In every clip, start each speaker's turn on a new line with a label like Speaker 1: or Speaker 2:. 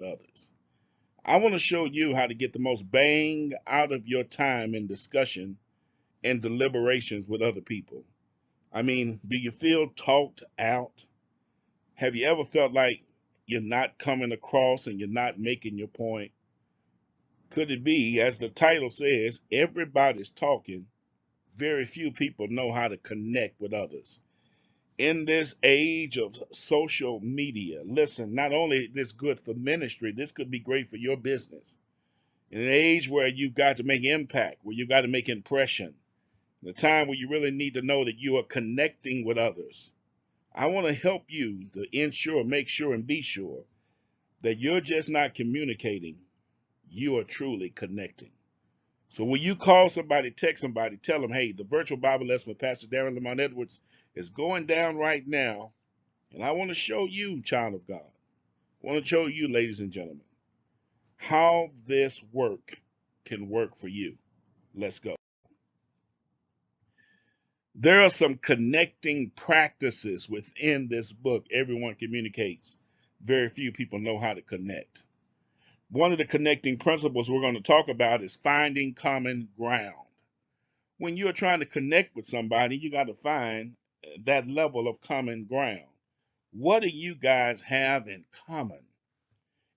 Speaker 1: others. I want to show you how to get the most bang out of your time in discussion and deliberations with other people. I mean, do you feel talked out? Have you ever felt like you're not coming across and you're not making your point? Could it be, as the title says, everybody's talking, very few people know how to connect with others? In this age of social media, listen, not only is this good for ministry, this could be great for your business. In an age where you've got to make impact, where you've got to make impression, the time where you really need to know that you are connecting with others. I want to help you to ensure, make sure, and be sure that you're just not communicating, you are truly connecting. So when you call somebody, text somebody, tell them, hey, the virtual Bible lesson with Pastor Darren Lamont Edwards is going down right now. And I want to show you, child of God, I want to show you, ladies and gentlemen, how this work can work for you. Let's go. There are some connecting practices within this book. Everyone communicates. Very few people know how to connect. One of the connecting principles we're going to talk about is finding common ground. When you're trying to connect with somebody, you got to find that level of common ground. What do you guys have in common?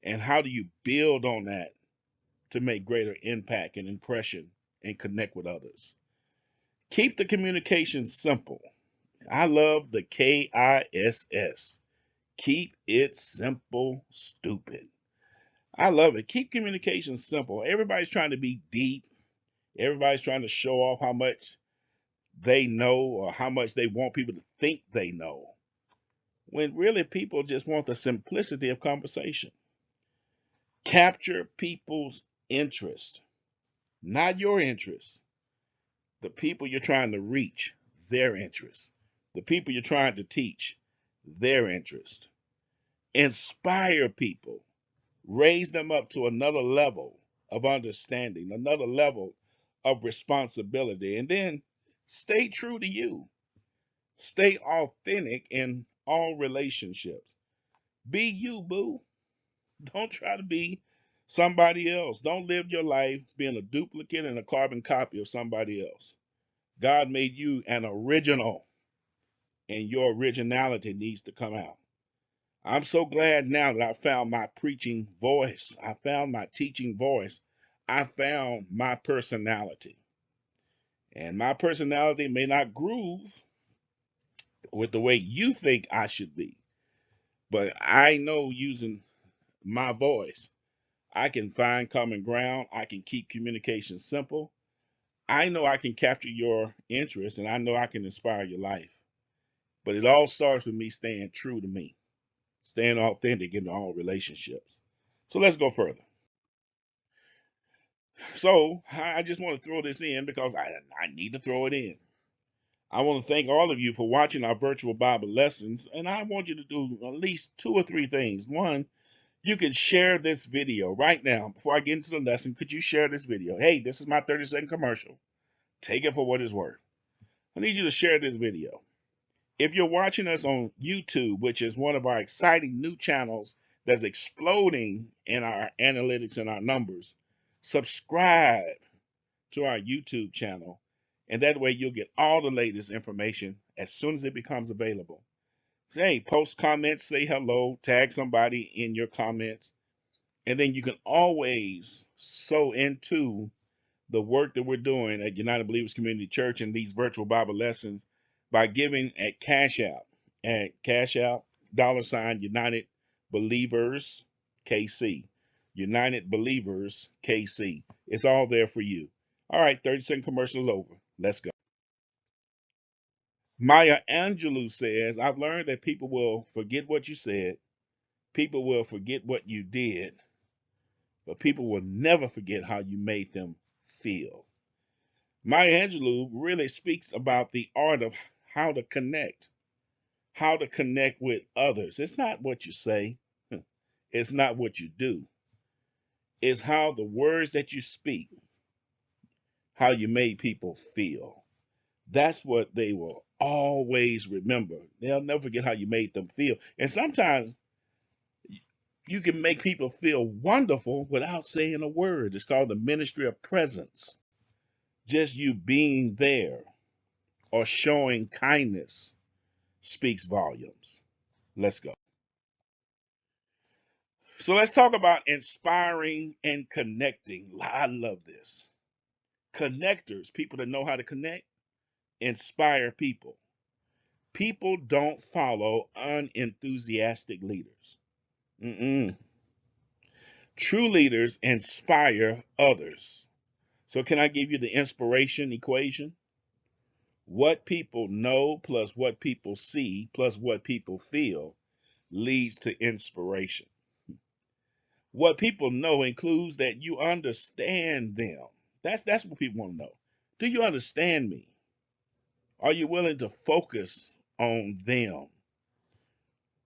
Speaker 1: And how do you build on that to make greater impact and impression and connect with others? Keep the communication simple. I love the KISS. Keep it simple, stupid. I love it. Keep communication simple. Everybody's trying to be deep. Everybody's trying to show off how much they know or how much they want people to think they know. When really people just want the simplicity of conversation. Capture people's interest, not your interest. The people you're trying to reach, their interest. The people you're trying to teach, their interest. Inspire people. Raise them up to another level of understanding, another level of responsibility. And then stay true to you. Stay authentic in all relationships. Be you, boo. Don't try to be somebody else. Don't live your life being a duplicate and a carbon copy of somebody else. God made you an original, and your originality needs to come out. I'm so glad now that I found my preaching voice. I found my teaching voice. I found my personality. And my personality may not groove with the way you think I should be, but I know using my voice, I can find common ground. I can keep communication simple. I know I can capture your interest and I know I can inspire your life. But it all starts with me staying true to me, staying authentic in all relationships. So let's go further. So I just want to throw this in because I need to throw it in. I want to thank all of you for watching our virtual Bible lessons, and I want you to do at least two or three things. One, you can share this video right now. Before I get into the lesson, could you share this video? Hey, this is my 30-second commercial. Take it for what it's worth. I need you to share this video. If you're watching us on YouTube, which is one of our exciting new channels that's exploding in our analytics and our numbers, subscribe to our YouTube channel, and that way you'll get all the latest information as soon as it becomes available. Hey, post comments, say hello, tag somebody in your comments, and then you can always sow into the work that we're doing at United Believers Community Church and these virtual Bible lessons by giving at Cash App, $ United Believers KC. United Believers KC. It's all there for you. All right, 30-second commercial is over. Let's go. Maya Angelou says, I've learned that people will forget what you said, people will forget what you did, but people will never forget how you made them feel. Maya Angelou really speaks about the art of how to connect with others. It's not what you say, it's not what you do, it's how the words that you speak, how you made people feel. That's what they will always remember. They'll never forget how you made them feel. And sometimes You can make people feel wonderful without saying a word. It's called the ministry of presence. Just you being there or showing kindness speaks volumes. Let's go. So let's talk about inspiring and connecting. I love this. Connectors, people that know how to connect, inspire people. People don't follow unenthusiastic leaders. Mm-mm. True leaders inspire others. So, can I give you the inspiration equation? What people know plus what people see plus what people feel leads to inspiration. What people know includes that you understand them. That's what people want to know. Do you understand me? Are you willing to focus on them?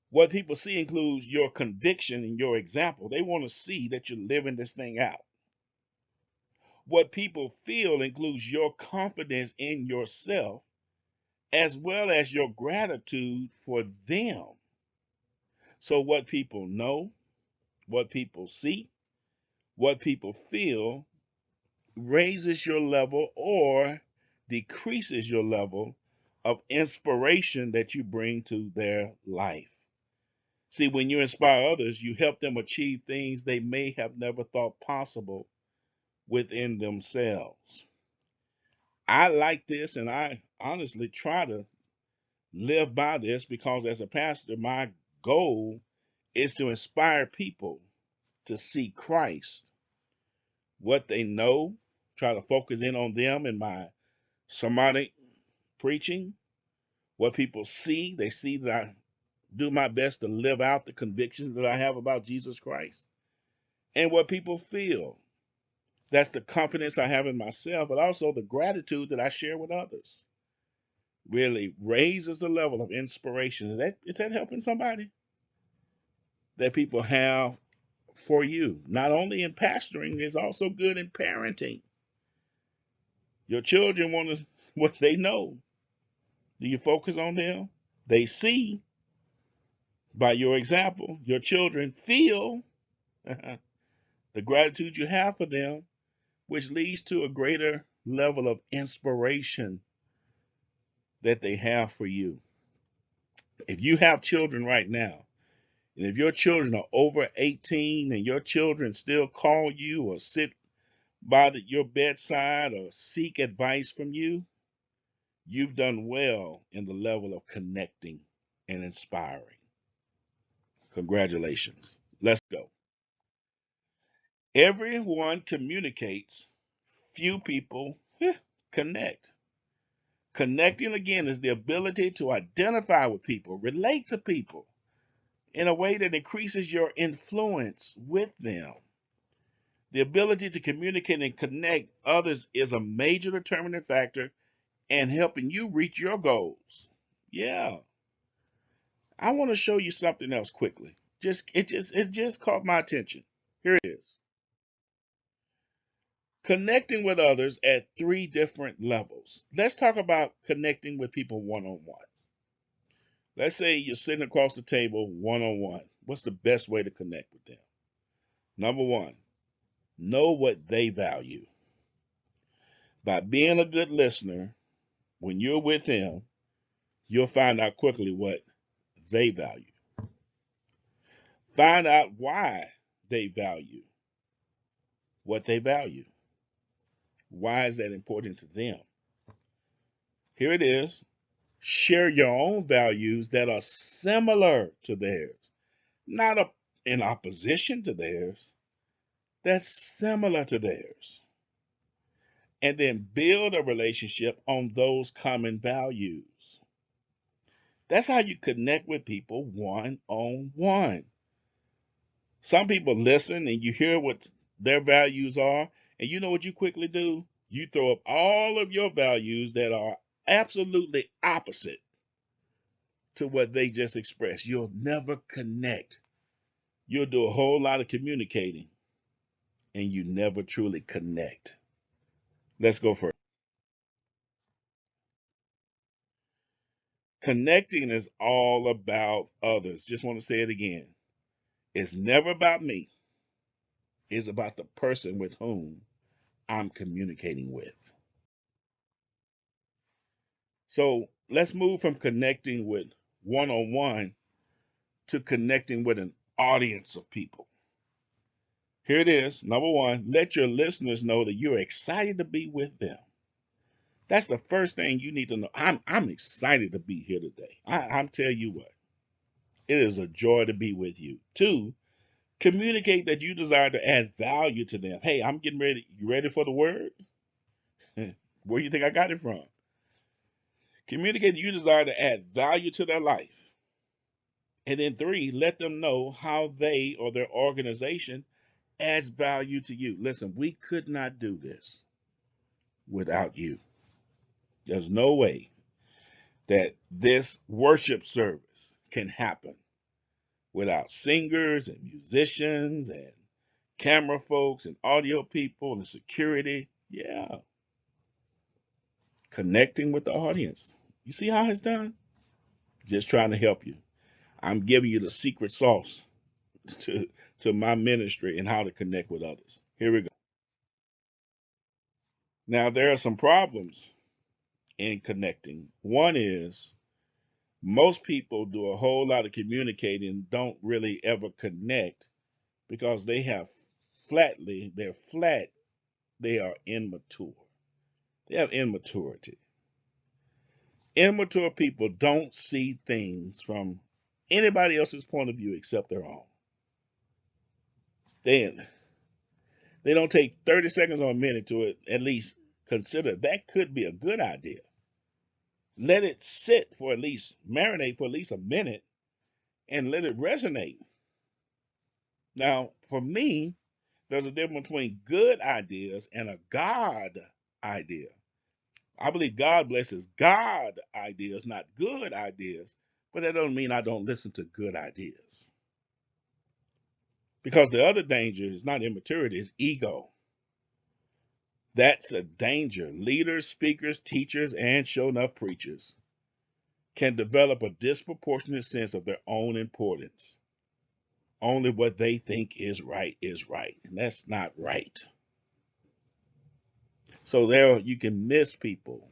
Speaker 1: What people see includes your conviction and your example. They want to see that you're living this thing out. What people feel includes your confidence in yourself as well as your gratitude for them. So, what people know, what people see, what people feel raises your level or decreases your level of inspiration that you bring to their life. See, when you inspire others, you help them achieve things they may have never thought possible within themselves. I like this, and I honestly try to live by this because as a pastor, my goal is to inspire people to see Christ, what they know, try to focus in on them in my sermonic preaching. What people see, they see that I do my best to live out the convictions that I have about Jesus Christ. And what people feel, that's the confidence I have in myself, but also the gratitude that I share with others. Really raises the level of inspiration. Is that helping somebody? That people have for you. Not only in pastoring, it's also good in parenting. Your children want to what they know. Do you focus on them? They see by your example. Your children feel the gratitude you have for them, which leads to a greater level of inspiration that they have for you. If you have children right now, and if your children are over 18 and your children still call you or sit by your bedside or seek advice from you, you've done well in the level of connecting and inspiring. Congratulations. Let's go. Everyone communicates, few people connect. Connecting again is the ability to identify with people, relate to people in a way that increases your influence with them. The ability to communicate and connect others is a major determining factor in helping you reach your goals. Yeah. I want to show you something else quickly. It just caught my attention. Here it is. Connecting with others at three different levels. Let's talk about connecting with people one on one. Let's say you're sitting across the table one on one. What's the best way to connect with them? Number one, know what they value. By being a good listener, when you're with them, you'll find out quickly what they value. Find out why they value what they value. Why is that important to them? Here it is. Share your own values that are similar to theirs, not in opposition to theirs, that's similar to theirs. And then build a relationship on those common values. That's how you connect with people one on one. Some people listen and you hear what their values are, and you know what you quickly do? You throw up all of your values that are absolutely opposite to what they just expressed. You'll never connect. You'll do a whole lot of communicating and you never truly connect. Let's go further. Connecting is all about others. Just want to say it again. It's never about me. It's about the person with whom I'm communicating with. So let's move from connecting with one-on-one to connecting with an audience of people. Here it is. Number one, let your listeners know that you're excited to be with them. That's the first thing you need to know. I'm excited to be here today. I'm telling you what, it is a joy to be with you. Two, communicate that you desire to add value to them. Hey, I'm getting ready. You ready for the word? Where do you think I got it from? Communicate that you desire to add value to their life. And then three, let them know how they or their organization adds value to you. Listen, we could not do this without you. There's no way that this worship service can happen without singers and musicians and camera folks and audio people and security. Yeah. Connecting with the audience. You see how it's done? Just trying to help you. I'm giving you the secret sauce to my ministry and how to connect with others. Here we go. Now, there are some problems in connecting. One is most people do a whole lot of communicating, don't really ever connect because they're flat, they are immature. They have immaturity. Immature people don't see things from anybody else's point of view except their own. They don't take 30 seconds or a minute to at least consider that could be a good idea. Let it sit for at least, marinate for at least a minute and let it resonate. Now, for me, there's a difference between good ideas and a God idea. I believe God blesses God ideas, not good ideas, but that doesn't mean I don't listen to good ideas. Because the other danger is not immaturity, it's ego. That's a danger. Leaders, speakers, teachers, and show enough preachers can develop a disproportionate sense of their own importance. Only what they think is right, and that's not right. So there you can miss people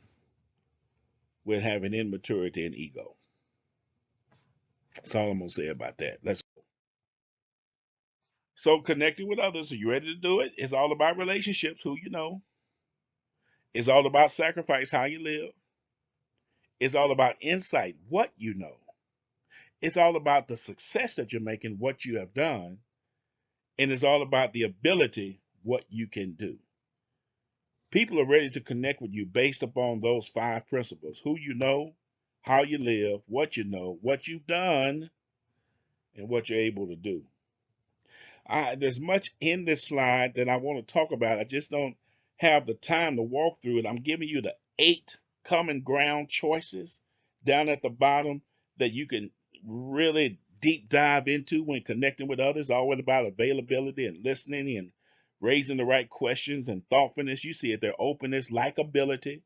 Speaker 1: with having immaturity and ego. That's all I'm gonna say about that. So connecting with others. Are you ready to do it? It's all about relationships, who you know. It's all about sacrifice, how you live. It's all about insight, what you know. It's all about the success that you're making, what you have done. And it's all about the ability, what you can do. People are ready to connect with you based upon those 5 principles: who you know, how you live, what you know, what you've done, and what you're able to do. There's much in this slide that I want to talk about. I just don't have the time to walk through it. I'm giving you the 8 common ground choices down at the bottom that you can really deep dive into when connecting with others. All about availability and listening and raising the right questions and thoughtfulness. You see it there: openness, likability.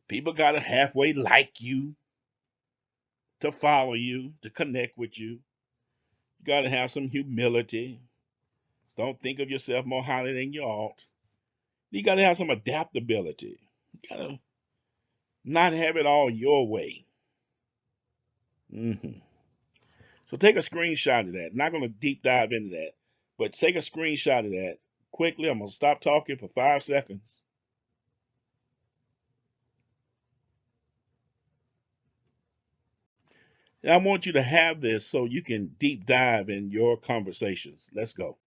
Speaker 1: People got to halfway like you to follow you, to connect with you. You got to have some humility. Don't think of yourself more highly than you ought. You got to have some adaptability. You got to not have it all your way. So take a screenshot of that. I'm not going to deep dive into that, but take a screenshot of that quickly. I'm going to stop talking for 5 seconds. And I want you to have this so you can deep dive in your conversations. Let's go.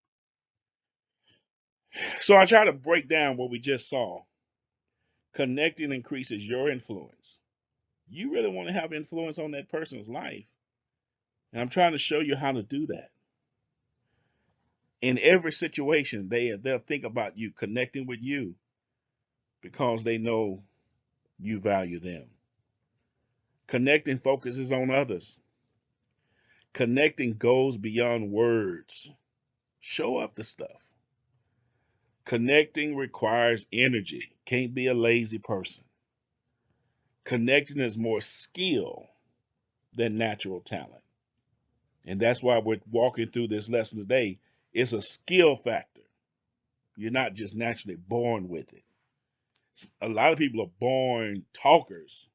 Speaker 1: So I try to break down what we just saw. Connecting increases your influence. You really want to have influence on that person's life. And I'm trying to show you how to do that. In every situation, they'll think about you, connecting with you, because they know you value them. Connecting focuses on others. Connecting goes beyond words. Show up the stuff. Connecting requires energy. Can't be a lazy person. Connecting is more skill than natural talent. And that's why we're walking through this lesson today. It's a skill factor. You're not just naturally born with it. A lot of people are born talkers,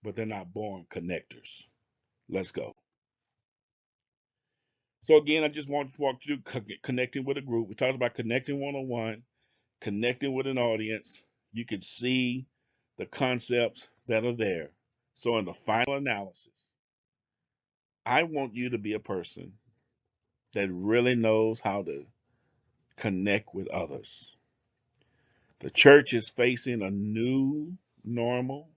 Speaker 1: but they're not born connectors. Let's go. So again, I just want to walk through connecting with a group. We talked about connecting one-on-one, connecting with an audience. You can see the concepts that are there. So in the final analysis, I want you to be a person that really knows how to connect with others. The church is facing a new normal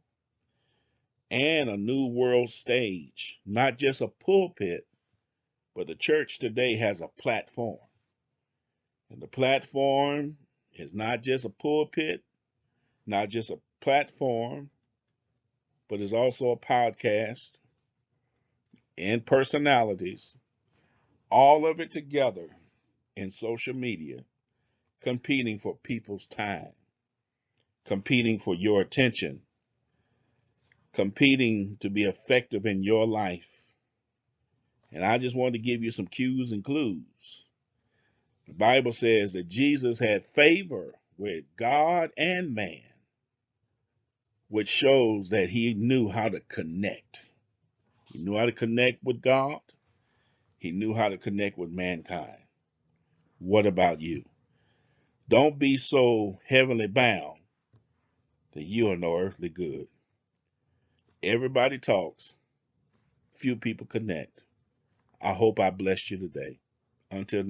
Speaker 1: and a new world stage, not just a pulpit, but the church today has a platform. And the platform is not just a pulpit, not just a platform, but it's also a podcast and personalities, all of it together in social media, competing for people's time, competing for your attention, competing to be effective in your life. And I just want to give you some cues and clues. The Bible says that Jesus had favor with God and man, which shows that he knew how to connect. He knew how to connect with God. He knew how to connect with mankind. What about you? Don't be so heavenly bound that you are no earthly good. Everybody talks, few people connect. I hope I blessed you today. Until next.